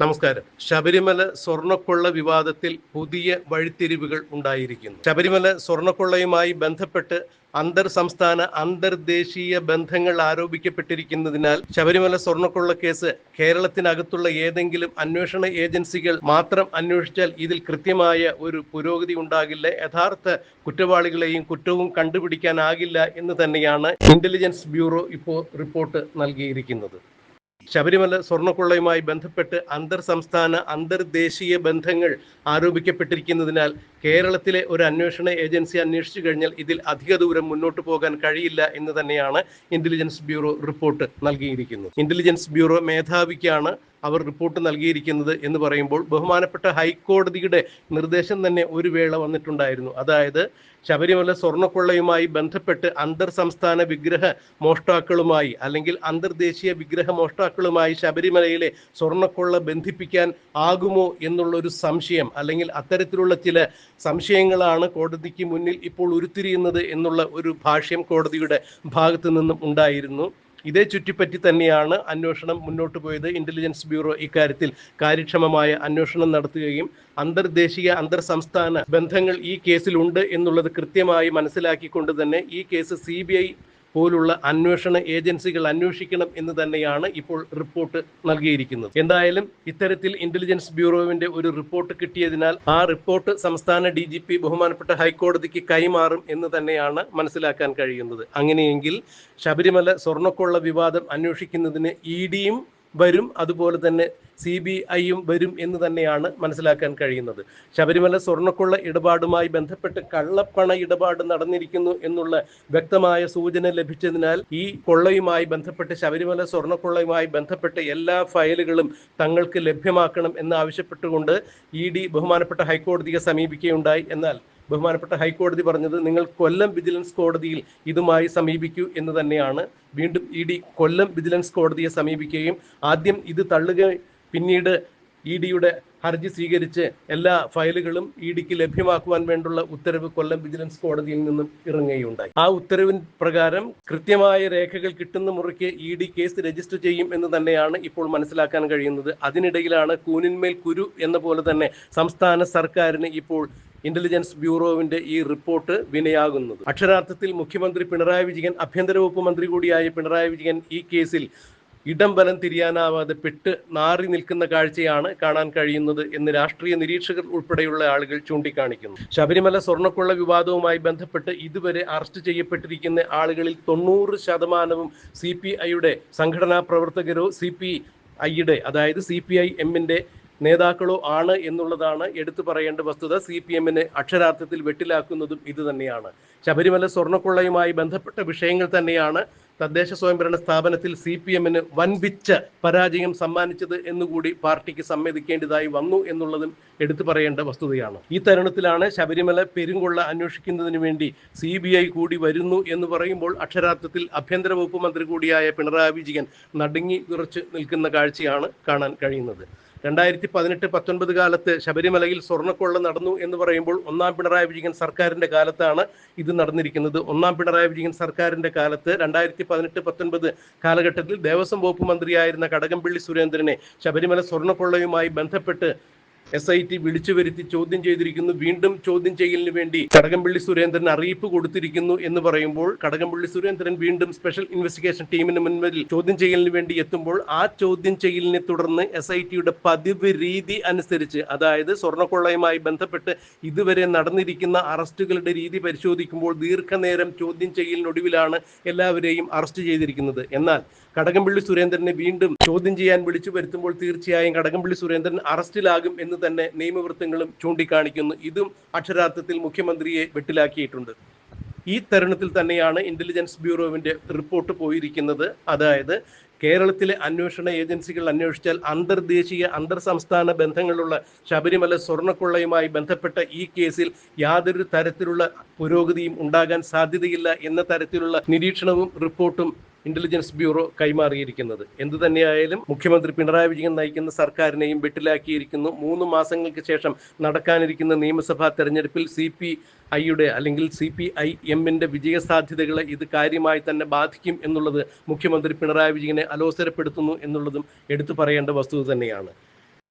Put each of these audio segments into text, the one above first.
നമസ്കാരം. ശബരിമല സ്വർണ്ണക്കൊള്ള വിവാദത്തിൽ പുതിയ വഴിത്തിരിവുകൾ ഉണ്ടായിരിക്കുന്നു. ശബരിമല സ്വർണ്ണക്കൊള്ളയുമായി ബന്ധപ്പെട്ട് അന്തർ സംസ്ഥാന അന്തർദേശീയ ബന്ധങ്ങൾ ആരോപിക്കപ്പെട്ടിരിക്കുന്നതിനാൽ ശബരിമല സ്വർണ്ണക്കൊള്ള കേസ് കേരളത്തിനകത്തുള്ള ഏതെങ്കിലും അന്വേഷണ ഏജൻസികൾ മാത്രം അന്വേഷിച്ചാൽ ഇതിൽ കൃത്യമായ ഒരു പുരോഗതി ഉണ്ടാകില്ല. യഥാർത്ഥ കുറ്റവാളികളെയും കുറ്റവും കണ്ടുപിടിക്കാനാകില്ല എന്ന് തന്നെയാണ് ഇന്റലിജൻസ് ബ്യൂറോ ഇപ്പോൾ റിപ്പോർട്ട് നൽകിയിരിക്കുന്നത്. ശബരിമല സ്വർണ്ണക്കൊള്ളയുമായി ബന്ധപ്പെട്ട് അന്തർ സംസ്ഥാന അന്തർദേശീയ ബന്ധങ്ങൾ ആരോപിക്കപ്പെട്ടിരിക്കുന്നതിനാൽ കേരളത്തിലെ ഒരു അന്വേഷണ ഏജൻസി അന്വേഷിച്ചു കഴിഞ്ഞാൽ ഇതിൽ അധിക ദൂരം മുന്നോട്ട് പോകാൻ കഴിയില്ല എന്ന് തന്നെയാണ് ഇന്റലിജൻസ് ബ്യൂറോ റിപ്പോർട്ട് നൽകിയിരിക്കുന്നത്. ഇന്റലിജൻസ് ബ്യൂറോ മേധാവിക്കാണ് അവർ റിപ്പോർട്ട് നൽകിയിരിക്കുന്നത് എന്ന് പറയുമ്പോൾ ബഹുമാനപ്പെട്ട ഹൈക്കോടതിയുടെ നിർദ്ദേശം തന്നെ ഒരു വേള വന്നിട്ടുണ്ടായിരുന്നു. അതായത് ശബരിമല സ്വർണ്ണക്കൊള്ളയുമായി ബന്ധപ്പെട്ട് അന്തർ സംസ്ഥാന വിഗ്രഹ മോഷ്ടാക്കളുമായി അല്ലെങ്കിൽ അന്തർദേശീയ വിഗ്രഹ മോഷ്ടാക്കളുമായി ശബരിമലയിലെ സ്വർണ്ണക്കൊള്ള ബന്ധിപ്പിക്കാൻ ആകുമോ എന്നുള്ളൊരു സംശയം അല്ലെങ്കിൽ അത്തരത്തിലുള്ള ചില സംശയങ്ങളാണ് കോടതിക്ക് മുന്നിൽ ഇപ്പോൾ ഉരുത്തിരിയുന്നത് എന്നുള്ള ഒരു ഭാഷ്യം കോടതിയുടെ ഭാഗത്തു നിന്നും ഉണ്ടായിരുന്നു. ഇതേ ചുറ്റിപ്പറ്റി തന്നെയാണ് അന്വേഷണം മുന്നോട്ട് പോയത്. ഇന്റലിജൻസ് ബ്യൂറോ ഇക്കാര്യത്തിൽ കാര്യക്ഷമമായ അന്വേഷണം നടത്തുകയും അന്തർദേശീയ അന്തർ സംസ്ഥാന ബന്ധങ്ങൾ ഈ കേസിലുണ്ട് എന്നുള്ളത് കൃത്യമായി മനസ്സിലാക്കിക്കൊണ്ട് തന്നെ ഈ കേസ് CBI പോലുള്ള അന്വേഷണ ഏജൻസികൾ അന്വേഷിക്കണം എന്ന് തന്നെയാണ് ഇപ്പോൾ റിപ്പോർട്ട് നൽകിയിരിക്കുന്നത്. എന്തായാലും ഇത്തരത്തിൽ ഇന്റലിജൻസ് ബ്യൂറോവിന്റെ ഒരു റിപ്പോർട്ട് കിട്ടിയതിനാൽ ആ റിപ്പോർട്ട് സംസ്ഥാന DGP ബഹുമാനപ്പെട്ട ഹൈക്കോടതിക്ക് കൈമാറും എന്ന് തന്നെയാണ് മനസ്സിലാക്കാൻ കഴിയുന്നത്. അങ്ങനെയെങ്കിൽ ശബരിമല സ്വർണ്ണക്കൊള്ള വിവാദം അന്വേഷിക്കുന്നതിന് EDയും വരും, അതുപോലെ തന്നെ CBIയും വരും എന്ന് തന്നെയാണ് മനസ്സിലാക്കാൻ കഴിയുന്നത്. ശബരിമല സ്വർണ്ണക്കൊള്ള ഇടപാടുമായി ബന്ധപ്പെട്ട് കള്ളപ്പണ ഇടപാട് നടന്നിരിക്കുന്നു എന്നുള്ള വ്യക്തമായ സൂചന ലഭിച്ചതിനാൽ ഈ കൊള്ളയുമായി ബന്ധപ്പെട്ട് ശബരിമല സ്വർണ്ണക്കൊള്ളയുമായി ബന്ധപ്പെട്ട് എല്ലാ ഫയലുകളും തങ്ങൾക്ക് ലഭ്യമാക്കണം എന്ന് ആവശ്യപ്പെട്ടുകൊണ്ട് ED ബഹുമാനപ്പെട്ട ഹൈക്കോടതിയെ സമീപിക്കുകയുണ്ടായി. എന്നാൽ ബഹുമാനപ്പെട്ട ഹൈക്കോടതി പറഞ്ഞത് നിങ്ങൾ കൊല്ലം വിജിലൻസ് കോടതിയിൽ ഇതുമായി സമീപിക്കൂ എന്ന് തന്നെയാണ്. വീണ്ടും ED കൊല്ലം വിജിലൻസ് കോടതിയെ സമീപിക്കുകയും ആദ്യം ഇത് തള്ളുകയും പിന്നീട് EDയുടെ ഹർജി സ്വീകരിച്ച് എല്ലാ ഫയലുകളും EDക്ക് ലഭ്യമാക്കുവാൻ വേണ്ടുള്ള ഉത്തരവ് കൊല്ലം വിജിലൻസ് കോടതിയിൽ നിന്നും ഇറങ്ങുകയുണ്ടായി. ആ ഉത്തരവിൻ പ്രകാരം കൃത്യമായ രേഖകൾ കിട്ടുന്ന മുറയ്ക്ക് ED കേസ് രജിസ്റ്റർ ചെയ്യും എന്ന് തന്നെയാണ് ഇപ്പോൾ മനസ്സിലാക്കാൻ കഴിയുന്നത്. അതിനിടയിലാണ് കൂനിന്മേൽ കുരു എന്ന പോലെ തന്നെ സംസ്ഥാന സർക്കാരിന് ഇപ്പോൾ ഇന്റലിജൻസ് ബ്യൂറോവിന്റെ ഈ റിപ്പോർട്ട് വിനയാകുന്നത്. അക്ഷരാർത്ഥത്തിൽ മുഖ്യമന്ത്രി പിണറായി വിജയൻ, ആഭ്യന്തര വകുപ്പ് മന്ത്രി കൂടിയായ പിണറായി വിജയൻ ഈ കേസിൽ ഇടം ബലം തിരിയാനാവാതെ പെട്ട് നാറി നിൽക്കുന്ന കാഴ്ചയാണ് കാണാൻ കഴിയുന്നത് എന്ന് രാഷ്ട്രീയ നിരീക്ഷകർ ഉൾപ്പെടെയുള്ള ആളുകൾ ചൂണ്ടിക്കാണിക്കുന്നു. ശബരിമല സ്വർണ്ണക്കൊള്ള വിവാദവുമായി ബന്ധപ്പെട്ട് ഇതുവരെ അറസ്റ്റ് ചെയ്യപ്പെട്ടിരിക്കുന്ന ആളുകളിൽ 90% CPIയുടെ സംഘടനാ പ്രവർത്തകരോ CPIയുടെ അതായത് CPIMന്റെ നേതാക്കളോ ആണ് എന്നുള്ളതാണ് എടുത്തു പറയേണ്ട വസ്തുത. CPMനെ അക്ഷരാർത്ഥത്തിൽ വെട്ടിലാക്കുന്നതും ഇത് തന്നെയാണ്. ശബരിമല സ്വർണ്ണക്കൊള്ളയുമായി ബന്ധപ്പെട്ട വിഷയങ്ങൾ തന്നെയാണ് തദ്ദേശ സ്വയംഭരണ സ്ഥാപനത്തിൽ CPMന് വൻപിച്ച പരാജയം സമ്മാനിച്ചത് എന്നുകൂടി പാർട്ടിക്ക് സമ്മതിക്കേണ്ടതായി വന്നു എന്നുള്ളതും എടുത്തു പറയേണ്ട വസ്തുതയാണ്. ഈ തരുണത്തിലാണ് ശബരിമല പെരുങ്കൊള്ള അന്വേഷിക്കുന്നതിന് വേണ്ടി CBI കൂടി വരുന്നു എന്ന് പറയുമ്പോൾ അക്ഷരാർത്ഥത്തിൽ ആഭ്യന്തര വകുപ്പ് മന്ത്രി കൂടിയായ പിണറായി വിജയൻ നടുങ്ങി വിറച്ച് നിൽക്കുന്ന കാഴ്ചയാണ് കാണാൻ കഴിയുന്നത്. 2018-19 കാലത്ത് ശബരിമലയിൽ സ്വർണ്ണക്കൊള്ള നടന്നു എന്ന് പറയുമ്പോൾ ഒന്നാം പിണറായി വിജയൻ സർക്കാരിന്റെ കാലത്താണ് ഇത് നടന്നിരിക്കുന്നത്. ഒന്നാം പിണറായി വിജയൻ സർക്കാരിന്റെ കാലത്ത് 2018-19 കാലഘട്ടത്തിൽ ദേവസ്വം വകുപ്പ് മന്ത്രിയായിരുന്ന കടകംപള്ളി സുരേന്ദ്രനെ ശബരിമല സ്വർണ്ണക്കൊള്ളയുമായി ബന്ധപ്പെട്ട് SIT വിളിച്ചു വരുത്തി ചോദ്യം ചെയ്തിരിക്കുന്നു. വീണ്ടും ചോദ്യം ചെയ്യലിന് വേണ്ടി കടകംപള്ളി സുരേന്ദ്രൻ അറിയിപ്പ് കൊടുത്തിരിക്കുന്നു എന്ന് പറയുമ്പോൾ കടകംപള്ളി സുരേന്ദ്രൻ വീണ്ടും സ്പെഷ്യൽ ഇൻവെസ്റ്റിഗേഷൻ ടീമിന് മുൻപിൽ ചോദ്യം ചെയ്യലിന് വേണ്ടി എത്തുമ്പോൾ ആ ചോദ്യം ചെയ്യലിനെ തുടർന്ന് SITയുടെ പതിവ് രീതി അനുസരിച്ച്, അതായത് സ്വർണ്ണക്കൊള്ളയുമായി ബന്ധപ്പെട്ട് ഇതുവരെ നടന്നിരിക്കുന്ന അറസ്റ്റുകളുടെ രീതി പരിശോധിക്കുമ്പോൾ ദീർഘനേരം ചോദ്യം ചെയ്യലിനൊടുവിലാണ് എല്ലാവരെയും അറസ്റ്റ് ചെയ്തിരിക്കുന്നത്. എന്നാൽ കടകംപള്ളി സുരേന്ദ്രനെ വീണ്ടും ചോദ്യം ചെയ്യാൻ വിളിച്ചു വരുത്തുമ്പോൾ തീർച്ചയായും കടകംപള്ളി സുരേന്ദ്രൻ അറസ്റ്റിലാകും എന്ന് തന്നെ നിയമവൃത്തങ്ങളും ചൂണ്ടിക്കാണിക്കുന്നു. ഇതും അക്ഷരാർത്ഥത്തിൽ മുഖ്യമന്ത്രിയെ വെട്ടിലാക്കിയിട്ടുണ്ട്. ഈ തരുണത്തിൽ തന്നെയാണ് ഇന്റലിജൻസ് ബ്യൂറോവിന്റെ റിപ്പോർട്ട് പോയിരിക്കുന്നത്. അതായത് കേരളത്തിലെ അന്വേഷണ ഏജൻസികൾ അന്വേഷിച്ചാൽ അന്തർദേശീയ അന്തർ സംസ്ഥാന ബന്ധങ്ങളുള്ള ശബരിമല സ്വർണ്ണക്കൊള്ളയുമായി ബന്ധപ്പെട്ട ഈ കേസിൽ യാതൊരു തരത്തിലുള്ള പുരോഗതിയും ഉണ്ടാകാൻ സാധ്യതയില്ല എന്ന തരത്തിലുള്ള നിരീക്ഷണവും റിപ്പോർട്ടും ഇന്റലിജൻസ് ബ്യൂറോ കൈമാറിയിരിക്കുന്നത്. എന്തു തന്നെയായാലും മുഖ്യമന്ത്രി പിണറായി വിജയൻ നയിക്കുന്ന സർക്കാരിനെയും വെട്ടിലാക്കിയിരിക്കുന്നു. 3 മാസങ്ങൾക്ക് ശേഷം നടക്കാനിരിക്കുന്ന നിയമസഭാ തെരഞ്ഞെടുപ്പിൽ CPIയുടെ അല്ലെങ്കിൽ CPIMന്റെ വിജയസാധ്യതകളെ ഇത് കാര്യമായി തന്നെ ബാധിക്കും എന്നുള്ളത് മുഖ്യമന്ത്രി പിണറായി വിജയനെ അലോസരപ്പെടുത്തുന്നു എന്നുള്ളതും എടുത്തു പറയേണ്ട വസ്തുത തന്നെയാണ്.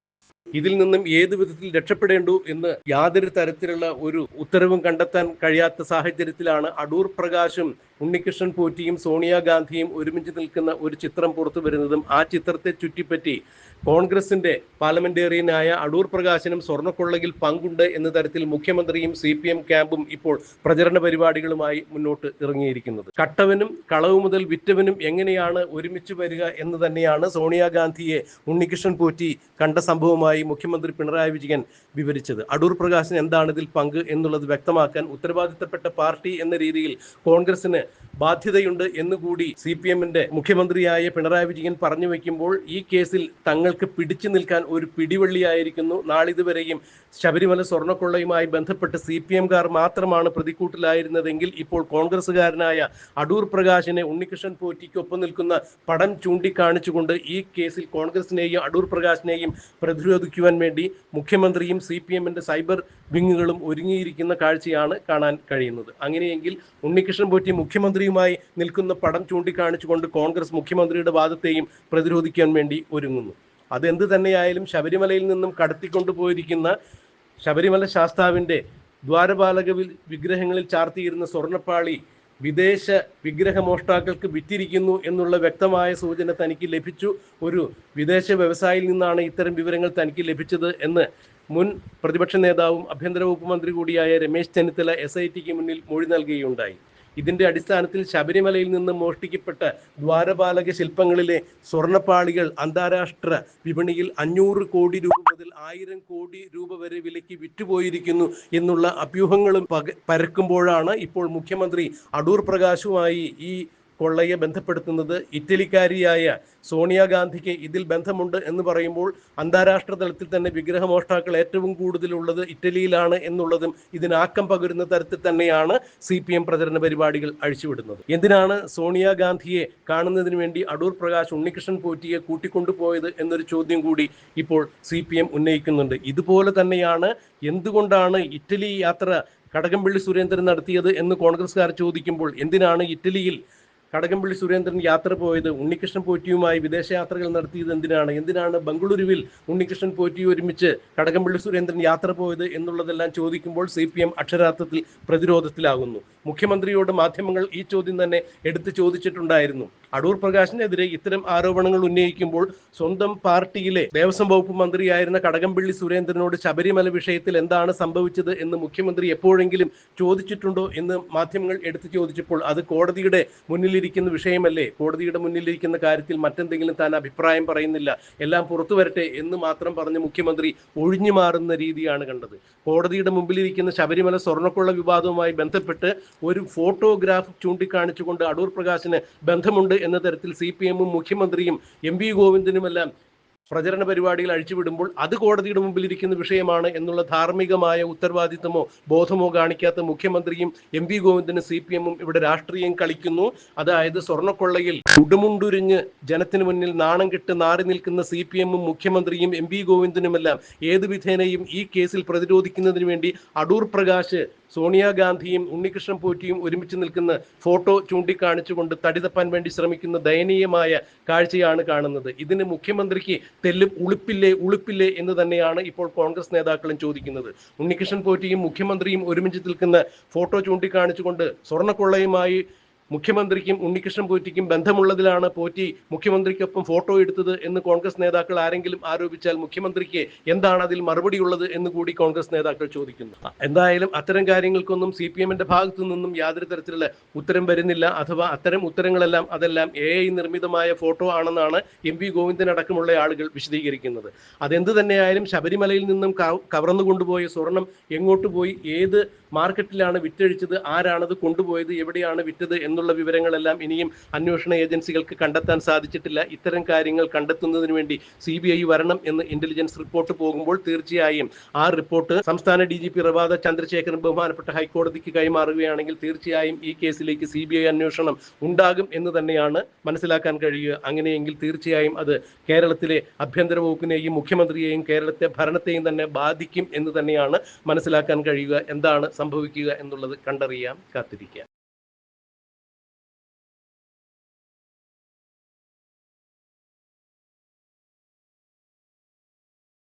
ഇതിൽ നിന്നും ഏത് വിധത്തിൽ രക്ഷപ്പെടേണ്ടു എന്ന് യാതൊരു തരത്തിലുള്ള ഒരു ഉത്തരവും കണ്ടെത്താൻ കഴിയാത്ത സാഹചര്യത്തിലാണ് അടൂർ പ്രകാശും ഉണ്ണികൃഷ്ണൻ പോറ്റിയും സോണിയാഗാന്ധിയും ഒരുമിച്ച് നിൽക്കുന്ന ഒരു ചിത്രം പുറത്തു വരുന്നതും ആ ചിത്രത്തെ ചുറ്റിപ്പറ്റി കോൺഗ്രസിന്റെ പാർലമെന്റേറിയനായ അടൂർ പ്രകാശിനും സ്വർണ്ണക്കൊള്ളയിൽ പങ്കുണ്ട് എന്ന തരത്തിൽ മുഖ്യമന്ത്രിയും CPM ക്യാമ്പും ഇപ്പോൾ പ്രചരണ പരിപാടികളുമായി മുന്നോട്ട് ഇറങ്ങിയിരിക്കുന്നത്. കട്ടവനും കളവ് മുതൽ വിറ്റവനും എങ്ങനെയാണ് ഒരുമിച്ച് വരിക എന്ന് തന്നെയാണ് സോണിയാഗാന്ധിയെ ഉണ്ണികൃഷ്ണൻ പോറ്റി കണ്ട സംഭവമായി മുഖ്യമന്ത്രി പിണറായി വിജയൻ വിവരിച്ചത്. അടൂർ പ്രകാശിന് എന്താണ് ഇതിൽ പങ്ക് എന്നുള്ളത് വ്യക്തമാക്കാൻ ഉത്തരവാദിത്തപ്പെട്ട പാർട്ടി എന്ന രീതിയിൽ കോൺഗ്രസിന് ബാധ്യതയുണ്ട് എന്നുകൂടി CPMന്റെ മുഖ്യമന്ത്രിയായ പിണറായി വിജയൻ പറഞ്ഞു വയ്ക്കുമ്പോൾ ഈ കേസിൽ തങ്ങൾക്ക് പിടിച്ചു നിൽക്കാൻ ഒരു പിടിവള്ളിയായിരിക്കുന്നു. നാളിതുവരെയും ശബരിമല സ്വർണ്ണക്കൊള്ളയുമായി ബന്ധപ്പെട്ട് CPMകാർ മാത്രമാണ് പ്രതിക്കൂട്ടിലായിരുന്നതെങ്കിൽ ഇപ്പോൾ കോൺഗ്രസുകാരനായ അടൂർ പ്രകാശിനെ ഉണ്ണികൃഷ്ണൻ പോറ്റിക്കൊപ്പം നിൽക്കുന്ന പടം ചൂണ്ടിക്കാണിച്ചുകൊണ്ട് ഈ കേസിൽ കോൺഗ്രസിനെയും അടൂർ പ്രകാശിനെയും പ്രതിരോധിക്കുവാൻ വേണ്ടി മുഖ്യമന്ത്രിയും CPMന്റെ സൈബർ വിങ്ങുകളും ഒരുങ്ങിയിരിക്കുന്ന കാഴ്ചയാണ് കാണാൻ കഴിയുന്നത്. അങ്ങനെയെങ്കിൽ ഉണ്ണികൃഷ്ണൻ പോറ്റി മുഖ്യമന്ത്രിയുമായി നിൽക്കുന്ന പടം ചൂണ്ടിക്കാണിച്ചുകൊണ്ട് കോൺഗ്രസ് മുഖ്യമന്ത്രിയുടെ വാദത്തെയും പ്രതിരോധിക്കാൻ വേണ്ടി ഒരുങ്ങുന്നു. അതെന്ത് തന്നെയായാലും ശബരിമലയിൽ നിന്നും കടത്തിക്കൊണ്ടുപോയിരിക്കുന്ന ശബരിമല ശാസ്താവിൻ്റെ ദ്വാരപാലക വിഗ്രഹങ്ങളിൽ ചാർത്തിയിരുന്ന സ്വർണ്ണപ്പാളി വിദേശ വിഗ്രഹമോഷ്ടാക്കൾക്ക് വിറ്റിരിക്കുന്നു എന്നുള്ള വ്യക്തമായ സൂചന തനിക്ക് ലഭിച്ചു. ഒരു വിദേശ വ്യവസായിയിൽ നിന്നാണ് ഇത്തരം വിവരങ്ങൾ തനിക്ക് ലഭിച്ചത് എന്ന് മുൻ പ്രതിപക്ഷ നേതാവും ആഭ്യന്തര വകുപ്പ് മന്ത്രി കൂടിയായ രമേശ് ചെന്നിത്തല SITക്ക് മുന്നിൽ മൊഴി നൽകുകയുണ്ടായി. ഇതിന്റെ അടിസ്ഥാനത്തിൽ ശബരിമലയിൽ നിന്ന് മോഷ്ടിക്കപ്പെട്ട ദ്വാരപാലക ശില്പങ്ങളിലെ സ്വർണ്ണപ്പാളികൾ അന്താരാഷ്ട്ര വിപണിയിൽ 500 കോടി രൂപ മുതൽ 1000 കോടി രൂപ വരെ വിലയ്ക്ക് വിറ്റുപോയിരിക്കുന്നു എന്നുള്ള അഭ്യൂഹങ്ങളും പരക്കുമ്പോഴാണ് ഇപ്പോൾ മുഖ്യമന്ത്രി അടൂർ പ്രകാശുമായി ഈ കൊള്ളയെ ബന്ധപ്പെടുത്തുന്നത്. ഇറ്റലിക്കാരിയായ സോണിയാഗാന്ധിക്ക് ഇതിൽ ബന്ധമുണ്ട് എന്ന് പറയുമ്പോൾ അന്താരാഷ്ട്ര തലത്തിൽ തന്നെ വിഗ്രഹമോഷ്ടാക്കൾ ഏറ്റവും കൂടുതലുള്ളത് ഇറ്റലിയിലാണ് എന്നുള്ളതും ഇതിനാക്കം പകരുന്ന തരത്തിൽ തന്നെയാണ് CPM പ്രചരണ പരിപാടികൾ അഴിച്ചുവിടുന്നത്. എന്തിനാണ് സോണിയാഗാന്ധിയെ കാണുന്നതിന് വേണ്ടി അടൂർ പ്രകാശ് ഉണ്ണികൃഷ്ണൻ പോറ്റിയെ കൂട്ടിക്കൊണ്ടുപോയത് എന്നൊരു ചോദ്യം കൂടി ഇപ്പോൾ CPM ഉന്നയിക്കുന്നുണ്ട്. ഇതുപോലെ തന്നെയാണ് എന്തുകൊണ്ടാണ് ഇറ്റലി യാത്ര കടകംപള്ളി സുരേന്ദ്രൻ നടത്തിയത് എന്ന് കോൺഗ്രസ്സുകാർ ചോദിക്കുമ്പോൾ എന്തിനാണ് ഇറ്റലിയിൽ കടകംപള്ളി സുരേന്ദ്രൻ യാത്ര പോയത്, ഉണ്ണികൃഷ്ണൻ പോറ്റിയുമായി വിദേശയാത്രകൾ നടത്തിയത് എന്തിനാണ് ബംഗളൂരുവിൽ ഉണ്ണികൃഷ്ണൻ പോറ്റി ഒരുമിച്ച് കടകംപള്ളി സുരേന്ദ്രൻ യാത്ര പോയത് എന്നുള്ളതെല്ലാം ചോദിക്കുമ്പോൾ CPM അക്ഷരാർത്ഥത്തിൽ പ്രതിരോധത്തിലാകുന്നു. മുഖ്യമന്ത്രിയോട് മാധ്യമങ്ങൾ ഈ ചോദ്യം തന്നെ എടുത്തു ചോദിച്ചിട്ടുണ്ടായിരുന്നു. അടൂർ പ്രകാശിനെതിരെ ഇത്തരം ആരോപണങ്ങൾ ഉന്നയിക്കുമ്പോൾ സ്വന്തം പാർട്ടിയിലെ ദേവസ്വം വകുപ്പ് മന്ത്രിയായിരുന്ന കടകംപള്ളി സുരേന്ദ്രനോട് ശബരിമല വിഷയത്തിൽ എന്താണ് സംഭവിച്ചത് എന്ന് മുഖ്യമന്ത്രി എപ്പോഴെങ്കിലും ചോദിച്ചിട്ടുണ്ടോ എന്ന് മാധ്യമങ്ങൾ എടുത്തു ചോദിച്ചപ്പോൾ അത് കോടതിയുടെ മുന്നിലിരിക്കുന്ന വിഷയമല്ലേ, കോടതിയുടെ മുന്നിലിരിക്കുന്ന കാര്യത്തിൽ മറ്റെന്തെങ്കിലും താൻ അഭിപ്രായം പറയുന്നില്ല, എല്ലാം പുറത്തു വരട്ടെ എന്ന് മാത്രം പറഞ്ഞ് മുഖ്യമന്ത്രി ഒഴിഞ്ഞു മാറുന്ന രീതിയാണ് കണ്ടത്. കോടതിയുടെ മുമ്പിലിരിക്കുന്ന ശബരിമല സ്വർണ്ണക്കൊള്ള വിവാദവുമായി ബന്ധപ്പെട്ട് ഒരു ഫോട്ടോഗ്രാഫ് ചൂണ്ടിക്കാണിച്ചുകൊണ്ട് അടൂർ പ്രകാശിന് ബന്ധമുണ്ട് എന്ന തരത്തിൽ CPMും മുഖ്യമന്ത്രിയും MV ഗോവിന്ദനുമെല്ലാം പ്രചരണ പരിപാടികൾ അഴിച്ചുവിടുമ്പോൾ അത് കോടതിയുടെ മുമ്പിൽ ഇരിക്കുന്ന വിഷയമാണ് എന്നുള്ള ധാർമ്മികമായ ഉത്തരവാദിത്തമോ ബോധമോ കാണിക്കാത്ത മുഖ്യമന്ത്രിയും MV ഗോവിന്ദനും CPMും ഇവിടെ രാഷ്ട്രീയം കളിക്കുന്നു. അതായത് സ്വർണ്ണക്കൊള്ളയിൽ ഉടുമുണ്ടുരിഞ്ഞ് ജനത്തിന് മുന്നിൽ നാണം കെട്ട് നാറി നിൽക്കുന്ന CPMും മുഖ്യമന്ത്രിയും MV ഗോവിന്ദനുമെല്ലാം ഏത് വിധേനയും ഈ കേസിൽ പ്രതിരോധിക്കുന്നതിന് വേണ്ടി അടൂർ പ്രകാശ് സോണിയാഗാന്ധിയും ഉണ്ണികൃഷ്ണൻ പോറ്റിയും ഒരുമിച്ച് നിൽക്കുന്ന ഫോട്ടോ ചൂണ്ടിക്കാണിച്ചുകൊണ്ട് തടി തപ്പാൻ വേണ്ടി ശ്രമിക്കുന്ന ദയനീയമായ കാഴ്ചയാണ് കാണുന്നത്. ഇതിന് മുഖ്യമന്ത്രിക്ക് തെല്ലും ഉളുപ്പില്ലേ എന്ന് തന്നെയാണ് ഇപ്പോൾ കോൺഗ്രസ് നേതാക്കളും ചോദിക്കുന്നത്. ഉണ്ണികൃഷ്ണൻ പോറ്റിയും മുഖ്യമന്ത്രിയും ഒരുമിച്ച് നിൽക്കുന്ന ഫോട്ടോ ചൂണ്ടിക്കാണിച്ചുകൊണ്ട് സ്വർണ്ണക്കൊള്ളയുമായി മുഖ്യമന്ത്രിക്കും ഉണ്ണികൃഷ്ണൻ പോറ്റിക്കും ബന്ധമുള്ളതിലാണ് പോറ്റി മുഖ്യമന്ത്രിക്കൊപ്പം ഫോട്ടോ എടുത്തത് എന്ന് കോൺഗ്രസ് നേതാക്കൾ ആരെങ്കിലും ആരോപിച്ചാൽ മുഖ്യമന്ത്രിക്ക് എന്താണ് അതിൽ മറുപടിയുള്ളത് എന്ന് കൂടി കോൺഗ്രസ് നേതാക്കൾ ചോദിക്കുന്നു. എന്തായാലും അത്തരം കാര്യങ്ങൾക്കൊന്നും CPMന്റെ ഭാഗത്തു നിന്നും യാതൊരു തരത്തിലുള്ള ഉത്തരം വരുന്നില്ല. അഥവാ അത്തരം ഉത്തരങ്ങളെല്ലാം അതെല്ലാം AI നിർമ്മിതമായ ഫോട്ടോ ആണെന്നാണ് MV ഗോവിന്ദൻ അടക്കമുള്ള ആളുകൾ വിശദീകരിക്കുന്നത്. അതെന്ത് തന്നെയായാലും ശബരിമലയിൽ നിന്നും കവർന്നു കൊണ്ടുപോയ സ്വർണം എങ്ങോട്ട് പോയി, ഏത് മാർക്കറ്റിലാണ് വിറ്റഴിച്ചത്, ആരാണത് കൊണ്ടുപോയത്, എവിടെയാണ് വിറ്റത് എന്നുള്ള വിവരങ്ങളെല്ലാം ഇനിയും അന്വേഷണ ഏജൻസികൾക്ക് കണ്ടെത്താൻ സാധിച്ചിട്ടില്ല. ഇത്തരം കാര്യങ്ങൾ കണ്ടെത്തുന്നതിന് വേണ്ടി CBI വരണം എന്ന് ഇന്റലിജൻസ് റിപ്പോർട്ട് പോകുമ്പോൾ തീർച്ചയായും ആ റിപ്പോർട്ട് സംസ്ഥാന DGP റവാദ ചന്ദ്രശേഖരൻ ബഹുമാനപ്പെട്ട ഹൈക്കോടതിക്ക് കൈമാറുകയാണെങ്കിൽ തീർച്ചയായും ഈ കേസിലേക്ക് CBI അന്വേഷണം ഉണ്ടാകും എന്ന് തന്നെയാണ് മനസ്സിലാക്കാൻ കഴിയുക. അങ്ങനെയെങ്കിൽ തീർച്ചയായും അത് കേരളത്തിലെ ആഭ്യന്തര വകുപ്പിനെയും മുഖ്യമന്ത്രിയെയും കേരളത്തെ ഭരണത്തെയും തന്നെ ബാധിക്കും എന്ന് തന്നെയാണ് മനസ്സിലാക്കാൻ കഴിയുക. എന്താണ് സംഭവിക്കുക എന്നുള്ളത് കണ്ടറിയാം, കാത്തിരിക്കാം.